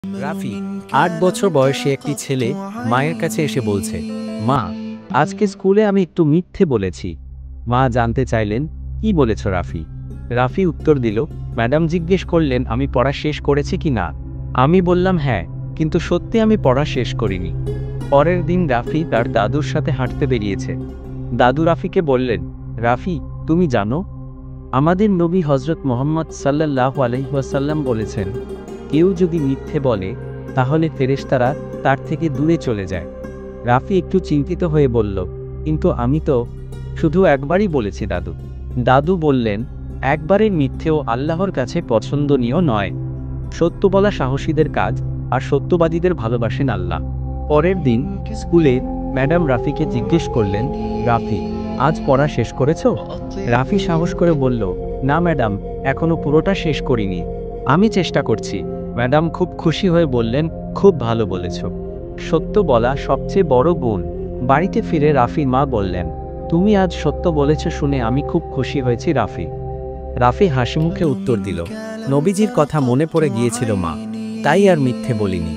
রাফি ৮ বছর বয়সী একটি ছেলে মায়ের কাছে এসে বলছে, মা, আজকে স্কুলে আমি একটু মিথ্যে বলেছি। মা জানতে চাইলেন, কি বলেছ রাফি? রাফি উত্তর দিল, ম্যাডাম জিজ্ঞেস করলেন আমি পড়া শেষ করেছি কি না। আমি বললাম হ্যাঁ, কিন্তু সত্যি আমি পড়া শেষ করিনি। পরের দিন রাফি তার দাদুর সাথে হাঁটতে বেরিয়েছে। দাদু রাফিকে বললেন, রাফি, তুমি জানো, আমাদের নবী হজরত মুহাম্মদ সাল্লাল্লাহু আলাইহি ওয়াসাল্লাম বলেছেন, কেউ যদি মিথ্যে বলে তাহলে ফেরেশতারা তার থেকে দূরে চলে যায়। রাফি একটু চিন্তিত হয়ে বলল, কিন্তু আমি তো শুধু একবারই বলেছি দাদু। দাদু বললেন, একবারের মিথ্যেও আল্লাহর কাছে পছন্দনীয় নয়। সত্য বলা সাহসীদের কাজ, আর সত্যবাদীদের ভালোবাসেন আল্লাহ। পরের দিন স্কুলে ম্যাডাম রাফিকে জিজ্ঞেস করলেন, রাফি, আজ পড়া শেষ করেছ? রাফি সাহস করে বলল, না ম্যাডাম, এখনো পুরোটা শেষ করিনি, আমি চেষ্টা করছি। ম্যাডাম খুব খুশি হয়ে বললেন, খুব ভালো বলেছ, সত্য বলা সবচেয়ে বড় গুণ। বাড়িতে ফিরে রাফির মা বললেন, তুমি আজ সত্য বলেছ শুনে আমি খুব খুশি হয়েছি রাফি। রাফি হাসিমুখে উত্তর দিল, নবীজির কথা মনে পড়ে গিয়েছিল মা, তাই আর মিথ্যে বলিনি।